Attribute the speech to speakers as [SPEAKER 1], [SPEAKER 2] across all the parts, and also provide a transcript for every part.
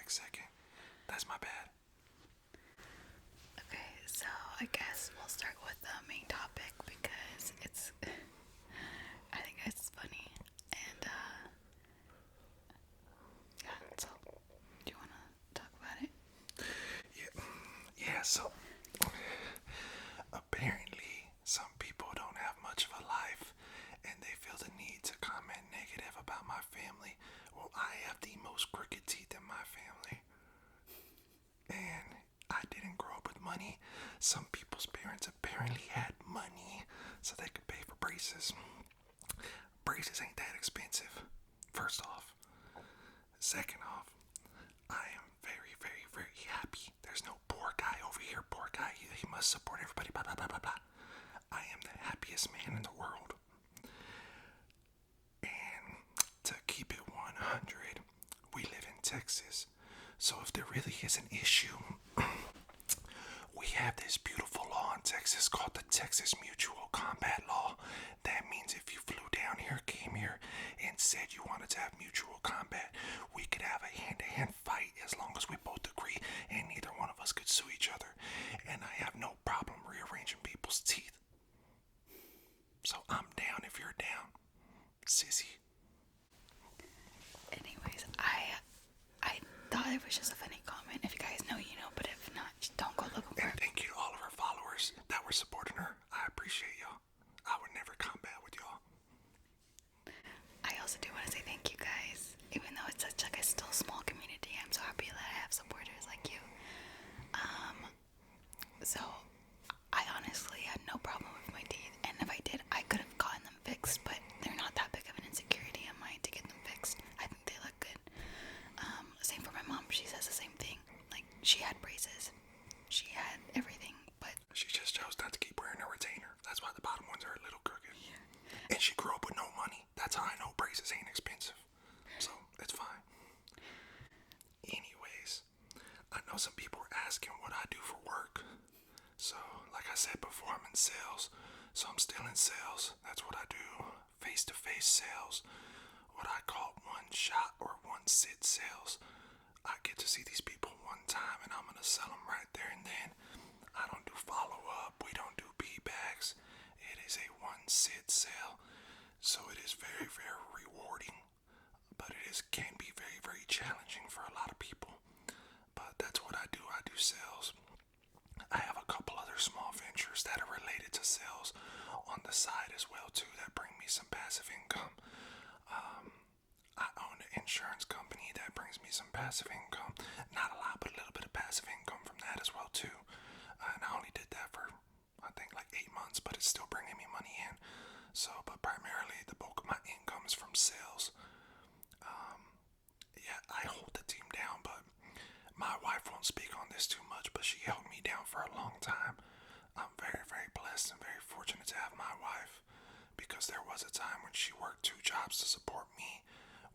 [SPEAKER 1] quick second. That's my bad.
[SPEAKER 2] Okay, so I guess we'll start with the main topic because I think it's funny. And, yeah, so, do you want to talk about it?
[SPEAKER 1] Yeah, so apparently some people don't have much of a life and they feel the need to comment negative about my family. Well, I have the most crooked teeth in my family. And I didn't grow up with money. Some people's parents apparently had money so they could pay for braces. Braces ain't that expensive, first off. Second off, I am very, very, very happy. There's no poor guy over here, poor guy. He must support everybody, blah, blah, blah, blah, blah. I am the happiest man in the world. And to keep it 100, we live in Texas. So if there really is an issue, we have this beautiful law in Texas called the Texas Mutual Combat Law. That means if you flew down here, came here, and said you wanted to have mutual combat, we could have a hand-to-hand fight as long as we both agree and neither one of us could sue each other. And I have no problem rearranging people's teeth. So I'm down if you're down, sissy.
[SPEAKER 2] Anyways, I thought it was just a funny comment. If you guys know, you know, but if not, just don't go looking for
[SPEAKER 1] And
[SPEAKER 2] it.
[SPEAKER 1] thank you to all of her followers that were supporting her. I appreciate y'all. I would never combat with y'all.
[SPEAKER 2] I also do want to say thank you guys. Even though it's such like a still small community, I'm so happy that I have supporters like you. So I honestly had no problem with my teeth, and if I did, I could have gotten them fixed, but they're not that big of an insecurity of mine to get them fixed. I think they look good. Same for my mom. She says the same thing. Like, she had braces. She had everything, but
[SPEAKER 1] She just chose not to keep wearing a retainer. That's why the bottom ones are a little crooked. Yeah. And she grew up with no money. That's how I know braces ain't expensive. So, it's fine. Anyways, I know some people were asking what I do for work. So, like I said before, I'm in sales. So I'm still in sales. That's what I do. Face-to-face sales. What I call one shot or one sit sales. I get to see these people one time and I'm gonna sell them right there and then. I don't do follow-up. We don't do B-bags. It is a one sit sale. So it is very, very rewarding. But can be very, very challenging for a lot of people. But that's what I do. I do sales. I have a couple other small ventures that are related to sales on the side as well too that bring me some passive income. I own an insurance company that brings me some passive income. Not a lot, but a little bit of passive income from that as well too. And I only did that for I think like 8 months, but it's still bringing me money in. So, but primarily the bulk of my income is from sales. Yeah, I hold the team down, but my wife won't speak on this too much, but she held me down for a long time. I'm very, very blessed and very fortunate to have my wife because there was a time when she worked 2 jobs to support me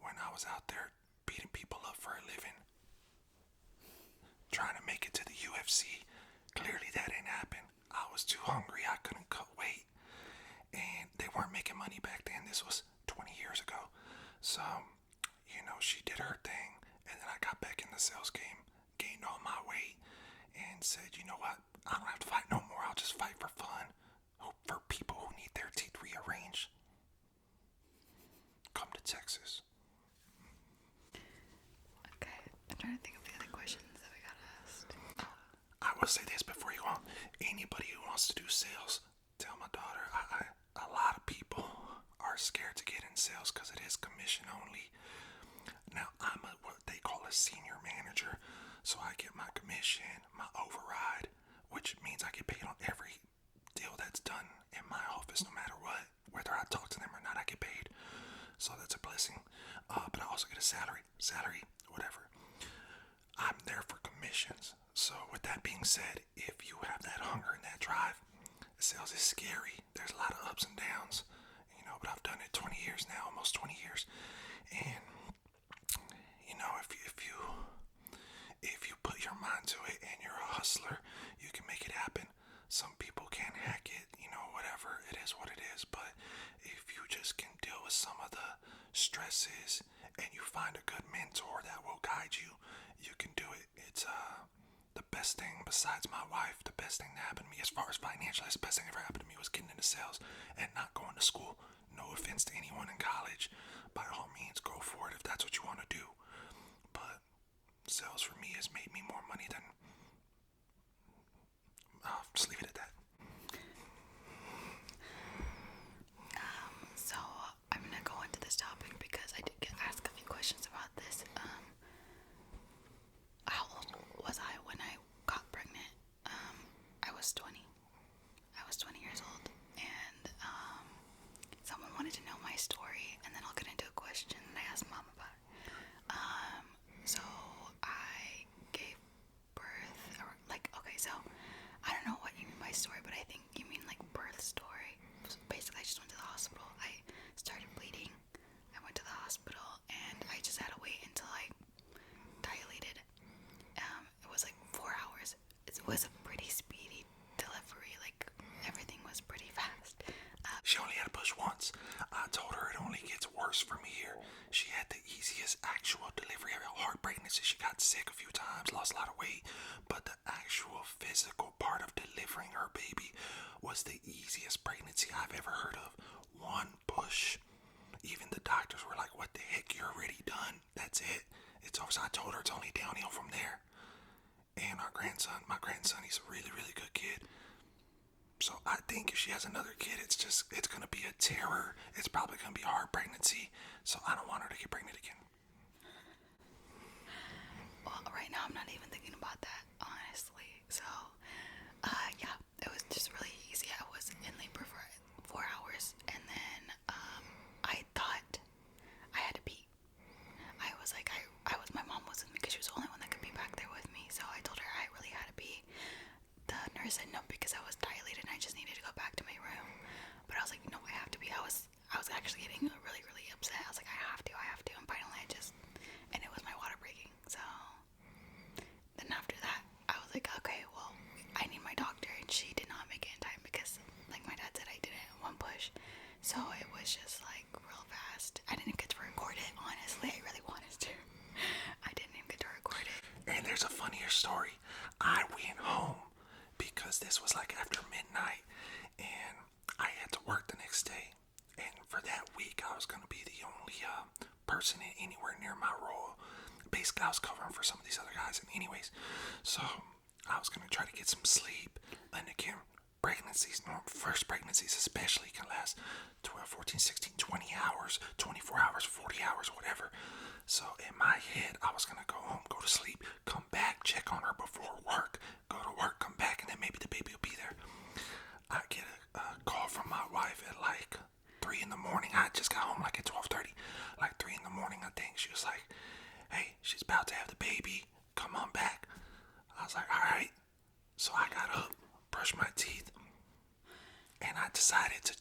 [SPEAKER 1] when I was out there beating people up for a living, trying to make it to the UFC. Clearly that didn't happen. I was too hungry. I couldn't cut weight. And they weren't making money back then. This was 20 years ago. So, she did her thing. And then I got back in the sales game, gained all my weight, and said, you know what? I don't have to fight no more. I'll just fight for fun. For people who need their teeth rearranged. Come to Texas.
[SPEAKER 2] okay. I'm trying to think of the other questions that we got asked.
[SPEAKER 1] I will say this before you go on. Anybody who wants to do sales, tell my daughter. A lot of people are scared to get in sales because it is commission only. Now, I'm what they call a senior manager, so I get my commission, my override, which means I get paid on every deal that's done in my office, no matter what. Whether I talk to them or not, I get paid. So that's a blessing. But I also get a salary, whatever. I'm there for commissions. So with that being said, if you have that hunger and that drive, sales is scary. There's a lot of ups and downs, but I've done it 20 years now, almost 20 years. And if you put your mind to it and you're a hustler, you can make it happen. Some people can't hack it, whatever. It is what it is. But if you just can deal with some of the stresses and you find a good mentor that will guide you, you can besides my wife, the best thing that happened to me as far as financially, the best thing that ever happened to me was getting into sales and not going to school. No offense to anyone in college. By all means, go for it if that's what you want to do. But sales for me has made me more money than... I'll just leave it at that.
[SPEAKER 2] So I'm gonna go into this topic because I did get asked a few questions about this. How old was I when I got pregnant? I was 20. I was 20 years old, and someone wanted to know my story, and then I'll get into a question that I asked mom about. So I gave birth, or like, okay, so I don't know what you mean by story, but I think you mean like birth story. So basically, I just went to the hospital. I started bleeding. I went to the hospital, and I just had to wait until I dilated. It was like 4 hours. It was a pretty speedy delivery. Like, everything was pretty fast.
[SPEAKER 1] She only had to push once. I told her it only gets worse from here. She had the easiest actual delivery of a hard pregnancy. She got sick a few times, lost a lot of weight, but the actual physical part of delivering her baby was the easiest pregnancy I've ever heard of. One push. Even the doctors were like, what the heck, you're already done. That's it. It's over. So I told her it's only downhill from there. And my grandson, he's a really, really good kid. So I think if she has another kid, it's going to be a terror. It's probably going to be a hard pregnancy. So I don't want her to get pregnant again.
[SPEAKER 2] Well, right now I'm not even thinking about that, honestly. So, yeah, it was just really easy. I was in labor for 4 hours, and then I thought I had to pee. I was like, my mom was with me because she was the only one that could be back there with me. So I told her I really had to pee. The nurse said no because I was dilated and I just needed to go back to my room. But I was like, no, I have to be. I was actually getting really, really upset. I was like, I have to. And finally and it was my water breaking. So then after that, I was like, okay, well, I need my doctor. And she did not make it in time because, like my dad said, I did it in one push. So it was just like real fast. I didn't get to record it, honestly. I really wanted to. I didn't even get to record it.
[SPEAKER 1] And there's a funnier story. I went home because this was like after midnight and I had to work the next day. And for that week, I was going to be the only person anywhere near my role. Basically, I was covering for some of these other guys. And anyways, so I was going to try to get some sleep. And again, pregnancies, first pregnancies especially, can last 12, 14, 16, 20 hours, 24 hours, 40 hours, whatever. So in my head, I was going to go home, go to sleep, come back, check on her before work, go to work, come back, and then maybe the baby will be there. I get a call from my wife at like 3 in the morning. I just got home like at 12:30. Like 3 in the morning, I think. She was like, hey, she's about to have the baby. Come on back. I was like, all right. So I got up, brushed my teeth, and I decided to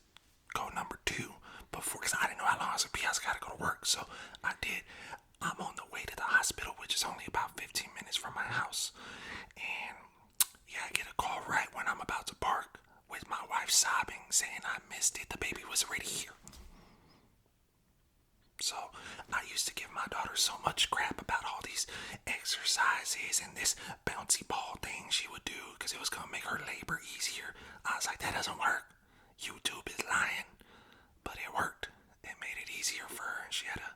[SPEAKER 1] go number 2 before, because I didn't know how long I was going to be. I was got to go to work. So I did. I'm on the way to the hospital, which is only about 15 minutes from my house. And yeah, I get a call right when I'm about to park with my wife sobbing, saying I missed it. The baby was already here. So I used to give my daughter so much crap about all these exercises and this bouncy ball thing she would do because it was going to make her labor easier. I was like, that doesn't work. YouTube is lying. But it worked. It made it easier for her, and she had a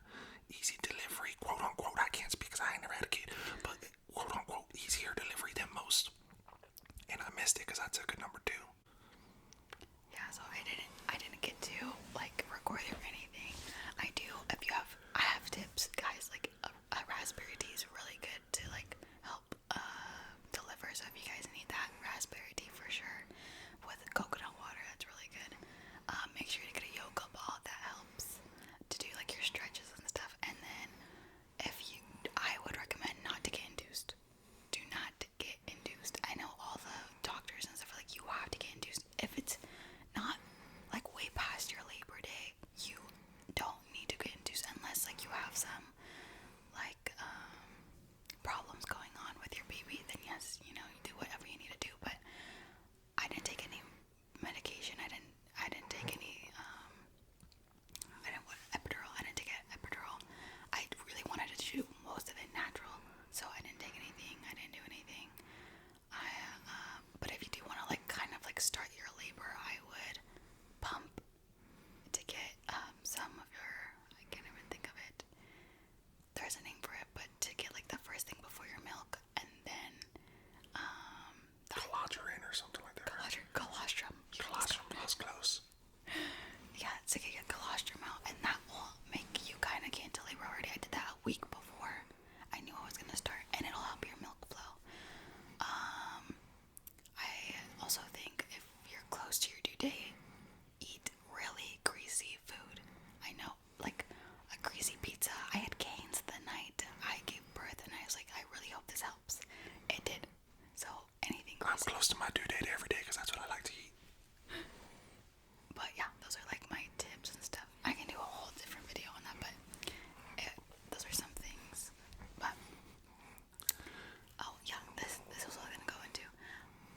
[SPEAKER 1] easy delivery, quote unquote. I can't speak because I ain't never had a kid, but quote unquote easier delivery than most. And I missed it because I took a number 2.
[SPEAKER 2] Yeah, so I didn't get to like record it or anything. I have tips, guys. Like a raspberry tea is really good to like help deliver. So if you guys need that, raspberry tea for sure with coconut water, that's really good. Make sure to get a yoga ball. That helps to do like your stretches and stuff. And then if you
[SPEAKER 1] close to my due date every day because that's what I like to eat.
[SPEAKER 2] But yeah, those are like my tips and stuff. I can do a whole different video on that, but those are some things. But oh yeah, this was what I was gonna go into.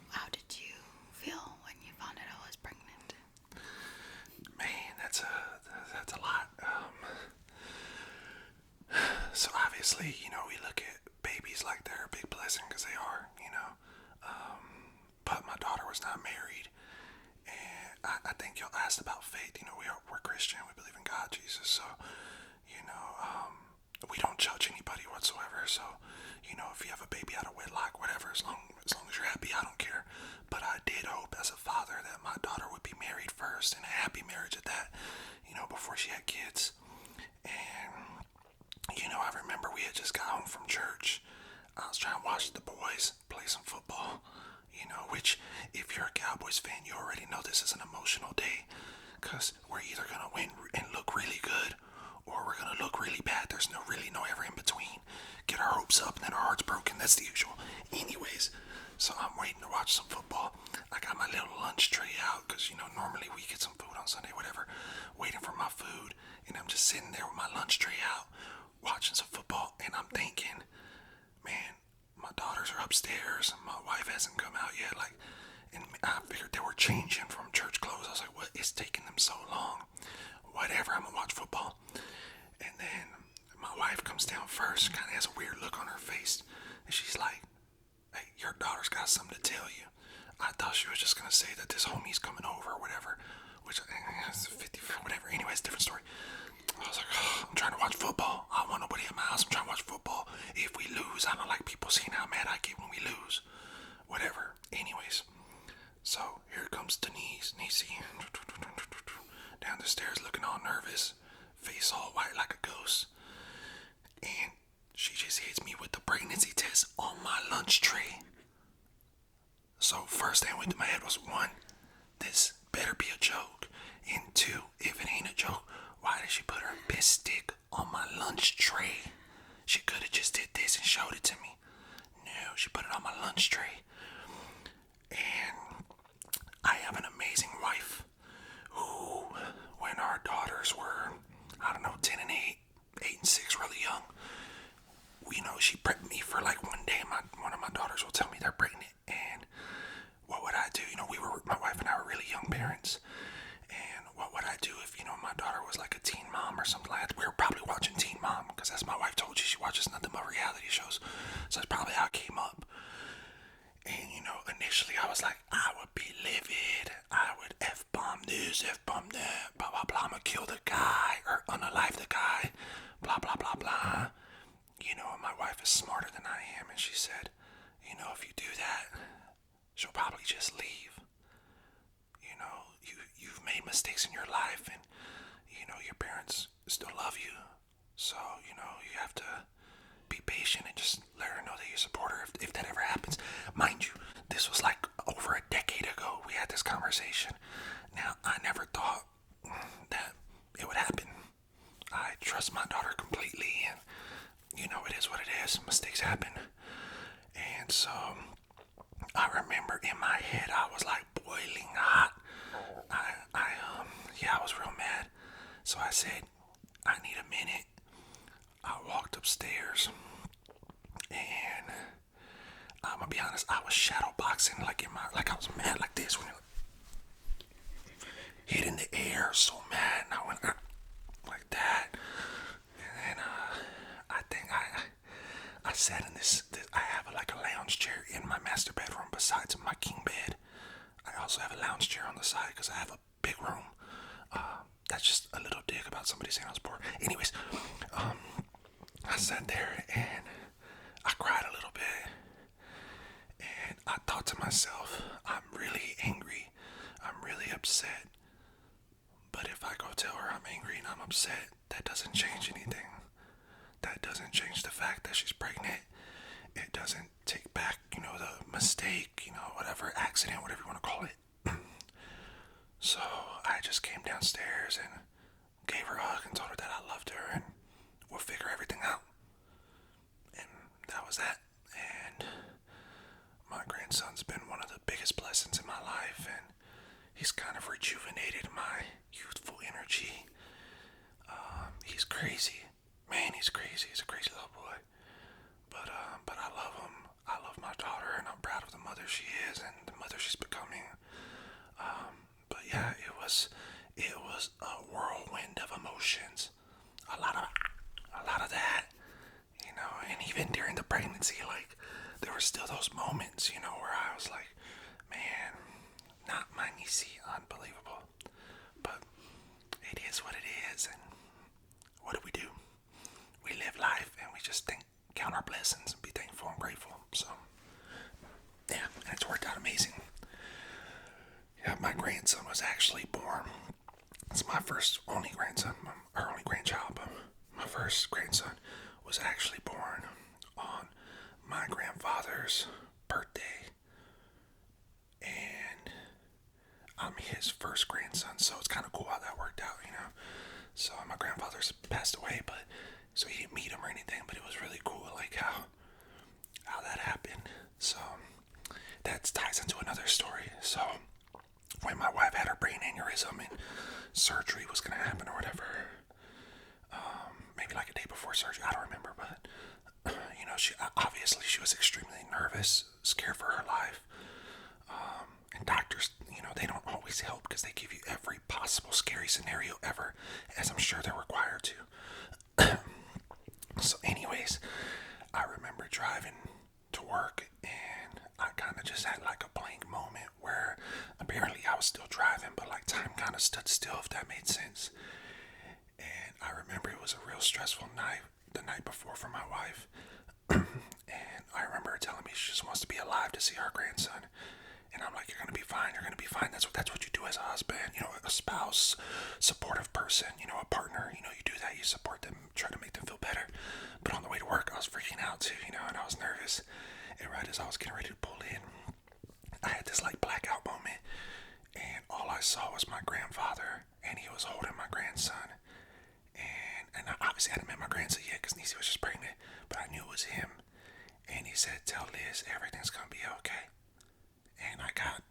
[SPEAKER 2] How did you feel when you found out I was pregnant?
[SPEAKER 1] Man, that's a lot. So obviously, we look at babies like they're a big blessing because they are. But my daughter was not married, and I think y'all asked about faith. We're Christian. We believe in God, Jesus. So, we don't judge anybody whatsoever. So, if you have a baby out of wedlock, whatever, as long as you're happy, I don't care. But I did hope as a father that my daughter would be married first, and a happy marriage at that, before she had kids. And, I remember we had just got home from church. I was trying to watch the boys play some football, which, if you're a Cowboys fan, you already know this is an emotional day, because we're either going to win and look really good, or we're going to look really bad. There's really no ever in between. Get our hopes up and then our hearts broken. That's the usual. Anyways, so I'm waiting to watch some football. I got my little lunch tray out because, normally we get some food on Sunday, whatever. Waiting for my food. And I'm just sitting there with my lunch tray out, watching some football. And I'm thinking, man, my daughters are upstairs. My wife hasn't come out yet. And I figured they were changing from church clothes. I was like, what is taking them so long? Whatever, I'm gonna watch football. And then my wife comes down first, kind of has a weird look on her face, and she's like, hey, your daughter's got something to tell you. I thought she was just gonna say that this homie's coming over or whatever, which is 50, whatever. Anyways, different story. I was like, oh, I'm trying to watch football. I want nobody in my house. I'm trying to watch football. If we lose, I don't like people seeing how mad I get when we lose. Whatever. Anyways, so here comes Denise, Niecy, down the stairs looking all nervous, face all white like a ghost. And she just hits me with the pregnancy test on my lunch tray. So first thing went to my head was, one, this better be a joke. And two, if it ain't a joke, why did she put her piss stick on my lunch tray? She could have just did this and showed it to me. No, she put it on my lunch tray. And I have an amazing wife who, when our daughters were, 10 and 8, 8 and 6, really young, she prepped me for like one day. One of my daughters will tell me they're pregnant, and what would I do? My wife and I were really young parents, and what would I do if my daughter was like a teen mom or something like that? We were probably watching Teen Mom, because as my wife told you, she watches nothing but reality shows, so that's probably how it came up. And initially I was like, I would be livid. I would F-bomb this, F-bomb that, blah, blah, blah. I'm gonna kill the guy or unalive the guy, blah, blah, blah, blah. My wife is smarter than I am, and she said, if you do that, she'll probably just leave. You've made mistakes in your life, and, your parents still love you. So, you have to be patient and just let her know that you support her if that ever happens. Mind you, this was like over a decade ago we had this conversation. Now, I never thought that it would happen. I trust my daughter completely, and it is what it is. Mistakes happen. And so I remember in my head I was like boiling hot. I was real mad. So I said, I need a minute. I walked upstairs, and I'm gonna be honest, I was shadow boxing like I was mad like this, when hit in the air, so mad, and I went like that. And then I think I sat in this I have like a lounge chair in my master bedroom besides my king bed. I also have a lounge chair on the side because I have a big room. That's just a little dig about somebody saying I was poor. Anyways, I sat there and I cried a little bit, and I thought to myself, I'm really angry, I'm really upset, but if I go tell her I'm angry and I'm upset, that doesn't change anything. That doesn't change the fact that she's pregnant. It doesn't take back, the mistake, whatever, accident, whatever you want to call it. So I just came downstairs and gave her a hug and told her that I loved her and we'll figure everything out. And that was that. And my grandson's been one of the she is and the mother she's becoming. But yeah, it was a whirlwind of emotions. A lot of that, and even during the pregnancy, like there were still those moments, where I was like, man, not my niece, unbelievable. But it is what it is, and what do? We live life and we just count our blessings and be thankful and grateful. So yeah, and it's worked out amazing. Yeah, my grandson was actually born. It's my first only grandson, our only grandchild, but my first grandson was actually born on my grandfather's birthday, and I'm his first grandson, so it's kind of cool how that worked out, So my grandfather's passed away, but so he didn't meet him or anything, but it was really cool, like how that happened. So that ties into another story. So when my wife had her brain aneurysm and surgery was gonna happen or whatever, maybe like a day before surgery, I don't remember, but she was extremely nervous, scared for her life. And doctors, they don't always help because they give you every possible scary scenario ever, as I'm sure they're required to. So anyways, I remember driving to work and I kind of just had like a blank moment where apparently I was still driving, but like time kind of stood still, if that made sense. And I remember it was a real stressful night the night before for my wife. And I remember her telling me she just wants to be alive to see her grandson. And I'm like, you're gonna be fine. You're gonna be fine. That's what you do as a husband. A spouse, supportive person. A partner. You do that. You support them. Try to make them feel better. But on the way to work, I was freaking out too. And I was nervous. And right as I was getting ready to pull in, I had this like blackout moment, and all I saw was my grandfather, and he was holding my grandson. And I obviously hadn't met my grandson yet because Niecy was just pregnant, but I knew it was him. And he said, "Tell Liz everything's gonna be okay." And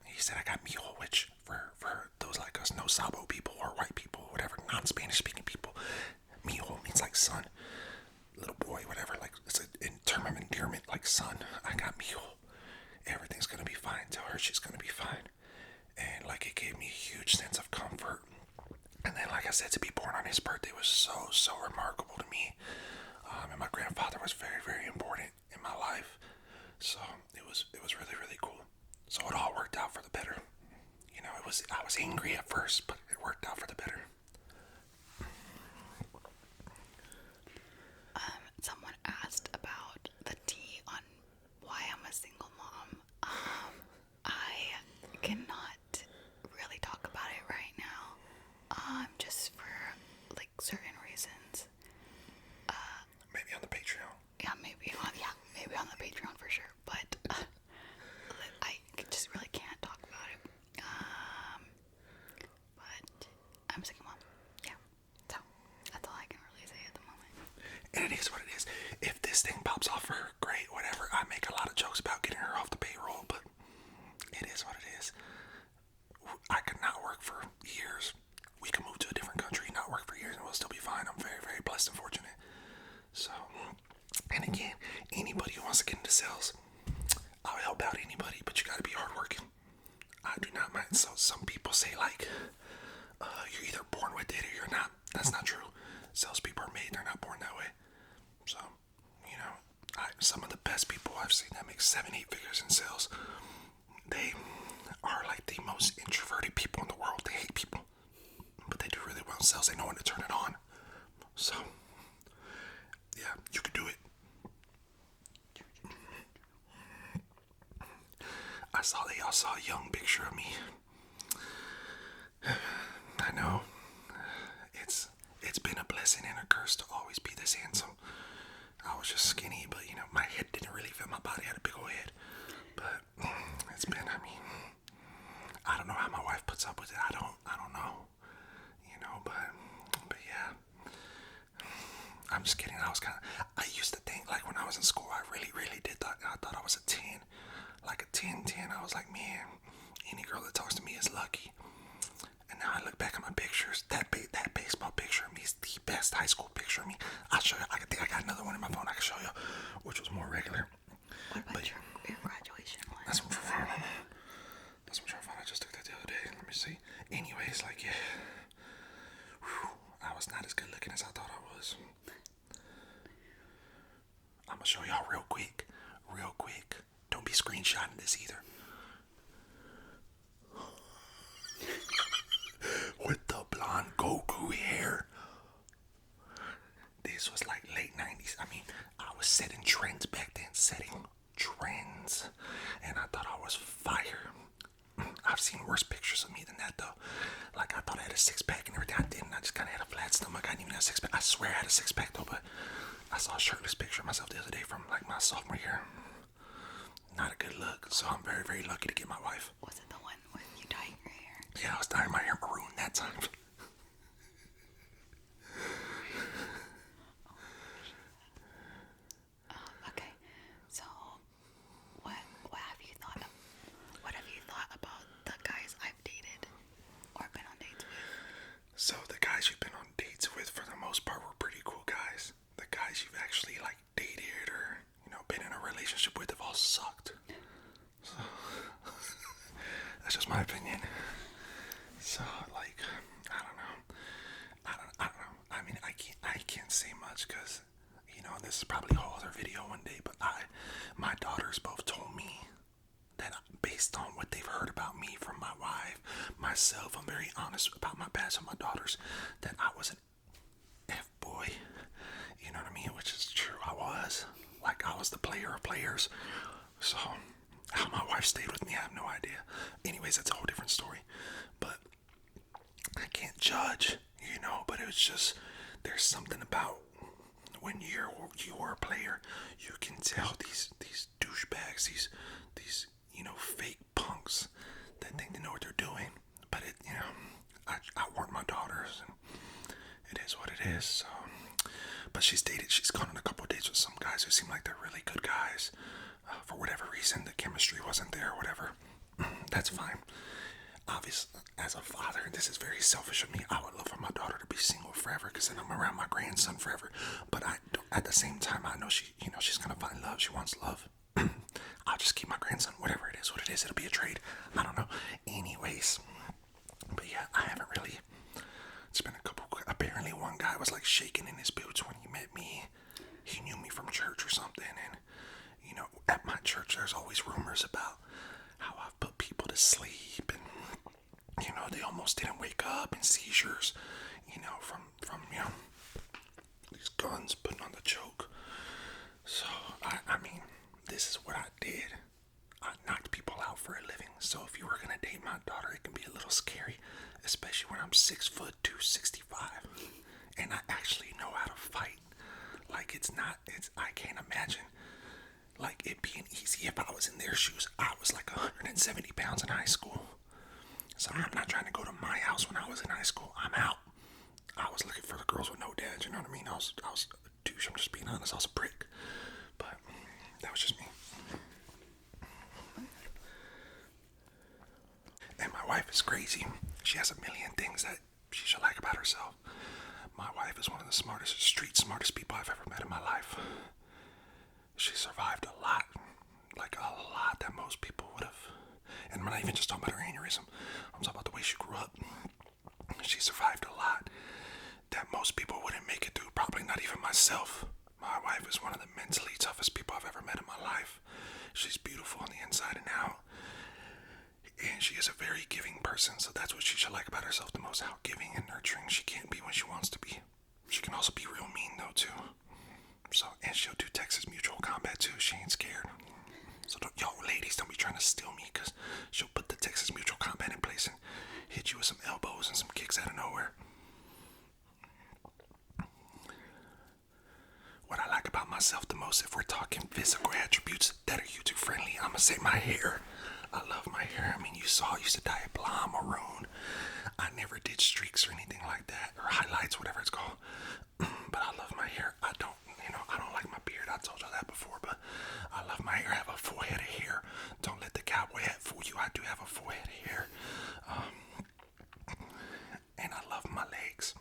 [SPEAKER 1] he said I got mijo, which for those like us, no sabo people or white people, whatever, non-Spanish speaking people, mijo means like son, little boy, whatever. Like it's a term of endearment, like son. I got mijo. Everything's gonna be fine. Tell her she's gonna be fine. And like it gave me a huge sense of comfort. And then, like I said, to be born on his birthday was so remarkable to me. And my grandfather was very, very important in my life. So it was really cool. So it all worked out for the better. I was angry at first, but it worked out for the better.
[SPEAKER 2] Someone asked about the tea on why I'm a single mom. I cannot really talk about it right now. Just for like certain reasons.
[SPEAKER 1] Maybe on the Patreon.
[SPEAKER 2] Maybe on the Patreon for sure. But I just really can't talk about it. But I'm a single mom. Yeah. So that's all I can really say at the moment.
[SPEAKER 1] And it is what it is. If this thing pops off for her, great, whatever. I make a lot of jokes about getting her off the payroll, but it is what it is. I could not work for years. We could move to a different country, not work for years, and we'll still be fine. I'm very, very blessed and fortunate. So, and again, anybody who wants to get into sales, I'll help out anybody, but you gotta be hardworking. I do not mind. So some people say like, you're either born with it or you're not. That's not true. Salespeople are made, they're not born that way. So, some of the best people I've seen that make 7-8 figures in sales, they are like the most introverted people in the world. They hate people, but they do really well in sales. They know when to turn it on. So, yeah, you could do it. Y'all saw a young picture of me. I know. It's been a blessing and a curse to always be this handsome. I was just skinny, but my head didn't really fit my body. I had a big old head. But it's been, I don't know how my wife puts up with it. I don't know. But yeah. I'm just kidding. I used to think like when I was in school, I really did I thought I was a 10. Like a 10. I was like, man, any girl that talks to me is lucky. And now I look back at my pictures. That baseball picture of me is the best high school picture of me. I'll show you. I think I got another one in my phone I can show you, which was more regular.
[SPEAKER 2] What about your graduation one?
[SPEAKER 1] That's from y'all real quick. Real quick. Don't be screenshotting this either. With the blonde Goku hair. This was like late 90s. I mean, I was setting trends back then. Setting trends. And I thought I was fire. I've seen worse pictures of me than that though. Like I thought I had a six pack and everything. I didn't. I just kind of had a flat stomach. I didn't even have a six pack. I swear I had a six pack though, but I saw a shirtless picture of myself the other day from like my sophomore year. Not a good look. So I'm very, very lucky to get my wife.
[SPEAKER 2] Was it the one with you dyeing your hair?
[SPEAKER 1] Yeah, I was dyeing my hair maroon that time.
[SPEAKER 2] Okay, so what have you thought of, what have you thought about the guys I've dated or been on dates with?
[SPEAKER 1] So the guys you've been on dates with, for the most part, were pretty cool guys. The guys you've actually like dated or been in a relationship with have all sucked. So that's just my opinion. So like, I don't know. I mean, I can't say much because this is probably a whole other video one day. But my daughters both told me that based on what they've heard about me from my wife, myself, I'm very honest about my past with my daughters, that I was an F-boy. You know what I mean? Which is true, I was. Like, I was the player of players. So, how my wife stayed with me, I have no idea. Anyways, that's a whole different story. But I can't judge, but it was just, there's something about when you're a player, you can tell these douchebags, these fake punks that think they know what they're doing. But I warned my daughters, and it is what it is. So, but she's gone on a couple of dates with some guys who seem like they're really good guys. For whatever reason, the chemistry wasn't there or whatever. That's fine. Obviously, as a father, this is very selfish of me. I would love for my daughter to be single forever, because then I'm around my grandson forever. But at the same time, I know she's gonna find love. She wants love. I'll just keep my grandson. Whatever it is, what it is. It'll be a trade. I don't know. Anyways, but yeah, I haven't really. It's been a couple. Apparently, one guy was like shaking in his boots when he met me. He knew me from church or something, and at my church, there's always rumors about how I've put people to sleep, and they almost didn't wake up, and seizures, from these guns putting on the choke. So I mean, this is what I did. I knocked people out for a living. So if you were gonna date my daughter, it can be a little scary, especially when I'm 6'2", 65, and I actually know how to fight. Like I can't imagine like it being easy if I was in their shoes. I was like 170 pounds in high school. So I'm not trying to go to my house when I was in high school. I'm out. I was looking for the girls with no dads, you know what I mean? I was a douche, I'm just being honest, I was a prick. But that was just me. And my wife is crazy. She has a million things that she should like about herself. My wife is one of the street smartest people I've ever met in my life. She survived a lot. Like a lot that most people would have. And I'm not even just talking about her aneurysm. I'm talking about the way she grew up. She survived a lot that most people wouldn't make it through. Probably not even myself. My wife is one of the mentally toughest people I've ever met in my life. She's beautiful on the inside and out. And she is a very giving person, so that's what she should like about herself the most. How giving and nurturing she can be when she wants to be. She can also be real mean though too. So, and she'll do Texas Mutual Combat too. She ain't scared. So y'all ladies, don't be trying to steal me, because she'll put the Texas Mutual Combat in place and hit you with some elbows and some kicks out of nowhere. What I like about myself the most, if we're talking physical attributes that are YouTube friendly, I'm gonna say my hair. I love my hair. I mean, you saw I used to dye it blonde, maroon. I never did streaks or anything like that, or highlights, whatever it's called. But I love my hair. I don't like my beard. I told you that before, but I love my hair. I have a full head of hair. Don't let the cowboy hat fool you. I do have a full head of hair. And I love my legs.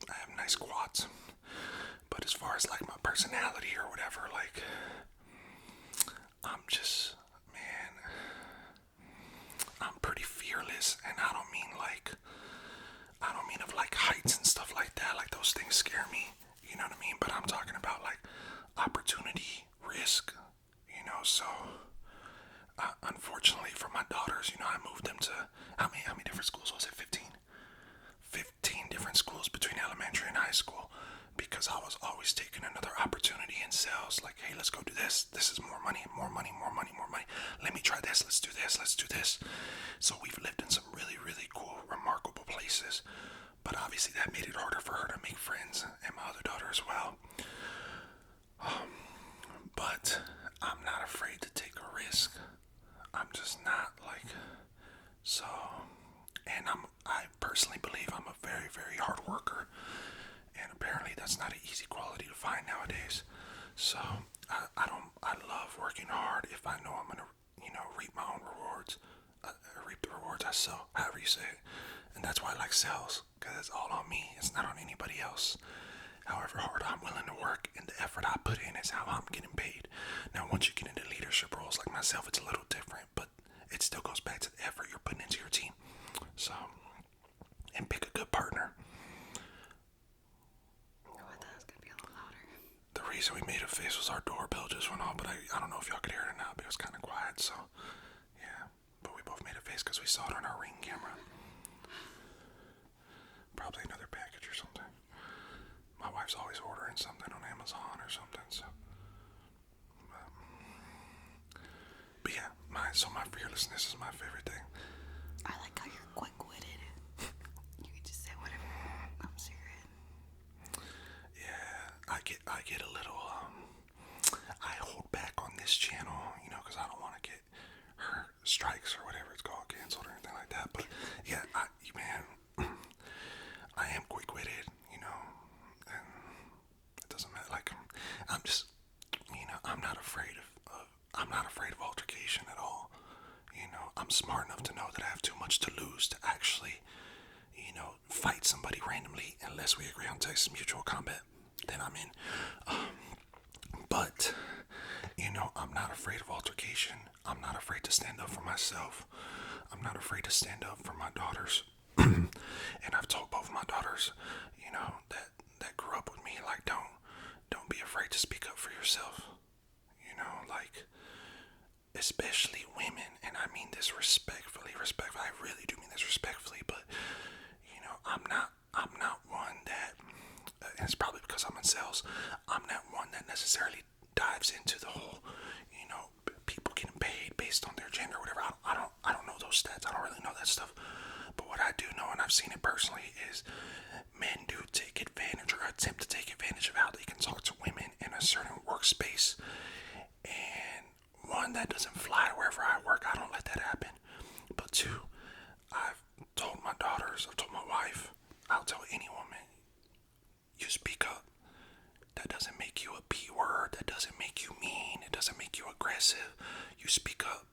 [SPEAKER 1] I have nice quads. But as far as like my personality or whatever, like, I'm just, man, I'm pretty fearless. And I don't mean of like heights and stuff like that. Like those things scare me. You know what I mean? But I'm talking about like opportunity, risk, so unfortunately for my daughters, I moved them to, how many different schools was it? 15 different schools between elementary and high school, because I was always taking another opportunity in sales. Like, hey, let's go do this. This is more money, more money, more money, more money. Let me try this. Let's do this. Let's do this. So we've lived in some really, really cool, remarkable places. But obviously that made it harder for her to make friends, and my other daughter as well. But I'm not afraid to take a risk. I'm just not so. And I personally believe I'm a very, very hard worker. And apparently that's not an easy quality to find nowadays. So I love working hard if I know I'm going to, reap my own rewards. Reap the rewards I sow, however you say it. And that's why I like sales, because it's all on me. It's not on anybody else. However hard I'm willing to work and the effort I put in is how I'm getting paid. Now, once you get into leadership roles like myself, it's a little different, but it still goes back to the effort you're putting into your team. So, and pick a good partner.
[SPEAKER 2] Oh, I thought it was going to be a little louder.
[SPEAKER 1] The reason we made a face was our doorbell just went off, but I don't know if y'all could hear it or not, but it was kind of quiet, so yeah. But we both made a face because we saw it on our Ring camera. Probably another package or something. My wife's always ordering something on Amazon or something, so. But yeah, my fearlessness is my favorite thing.
[SPEAKER 2] I like how you're quick-witted. You can just say whatever comes to your head.
[SPEAKER 1] Yeah, I get a little, I hold back on this channel, because I don't want to get hurt, strikes or whatever it's called, canceled or anything like that. But yeah, I am quick-witted, and it doesn't matter. Like, I'm just, I'm not afraid of altercation at all. I'm smart enough to know that I have too much to lose to actually, fight somebody randomly, unless we agree on Texas Mutual Combat. Then I'm in. But I'm not afraid of altercation. I'm not afraid to stand up for myself. I'm not afraid to stand up for my daughters. And I've told both of my daughters, that grew up with me, like, don't be afraid to speak up for yourself. Especially women, and I mean this respectfully. I really do mean this respectfully, but I'm not one that, and it's probably because I'm in sales, I'm not one that necessarily dives into the whole, people getting paid based on their gender or whatever. I don't know those stats. I don't really know that stuff. But what I do know, and I've seen it personally, is men do take advantage or attempt to take advantage of how they can talk to women in a certain workspace. And one, that doesn't fly wherever I work. I don't let that happen. But two, I've told my daughters, I've told my wife, I'll tell any woman, you speak up. That doesn't make you a P word. That doesn't make you mean. It doesn't make you aggressive. You speak up.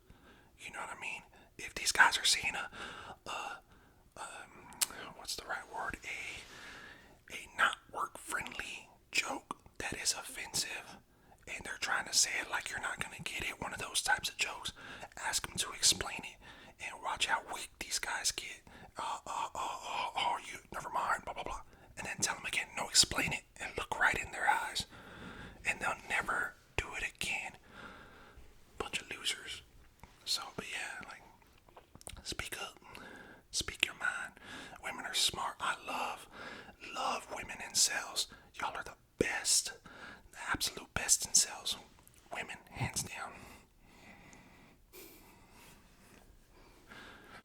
[SPEAKER 1] You know what I mean? If these guys are seeing what's the right word? A not work friendly joke that is offensive, and they're trying to say it like you're not gonna get it, one of those types of jokes, ask them to explain it, and watch how weak these guys get. You never mind, blah blah blah, and then tell them again, no, explain it, and look right in their eyes, and they'll never do it again. Bunch of losers. So, but yeah, like, speak up, speak your mind. Women are smart. I love women in sales. Y'all are the best, the absolute best in sales. Women, hands down.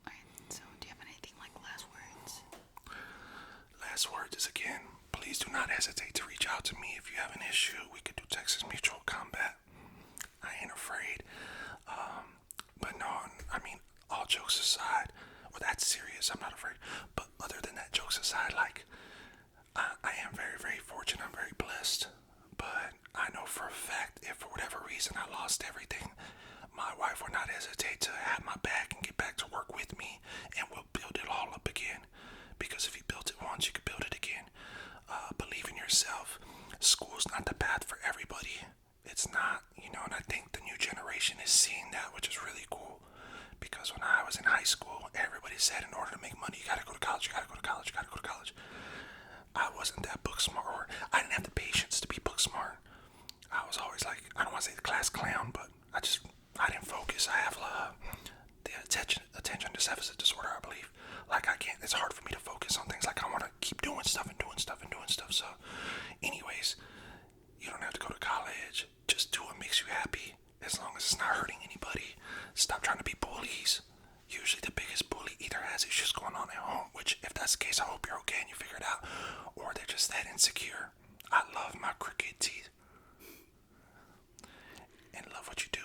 [SPEAKER 2] Alright, so do you have anything like last words?
[SPEAKER 1] Last words is, again, please do not hesitate to reach out to me if you have an issue. We could do Texas Mutual Combat. I ain't afraid. But no, I mean, all jokes aside, well, that's serious, I'm not afraid. But other than that, jokes aside, like, I am very, very fortunate. I'm very blessed. But I know for a fact, if for whatever reason I lost everything, my wife would not hesitate to have my back and get back to work with me, and we'll build it all up again. Because if you built it once, you can build it again. Believe in yourself. School's not the path for everybody. It's not, and I think the new generation is seeing that, which is really cool. Because when I was in high school, everybody said in order to make money, you gotta go to college, you gotta go to college, you gotta go to college. I wasn't that book smart, or I didn't have the patience to be book smart. I was always like, I don't want to say the class clown, but I didn't focus. I have the attention deficit disorder, I believe. Like I can't. It's hard for me to focus on things. Like I want to keep doing stuff and doing stuff and doing stuff. So, anyways, you don't have to go to college. Just do what makes you happy, as long as it's not hurting anybody. Stop trying to be bullies. Usually the biggest bully either has issues going on at home, which if that's the case, I hope you're okay and you figure it out, or they're just that insecure. I love my crooked teeth and love what you do.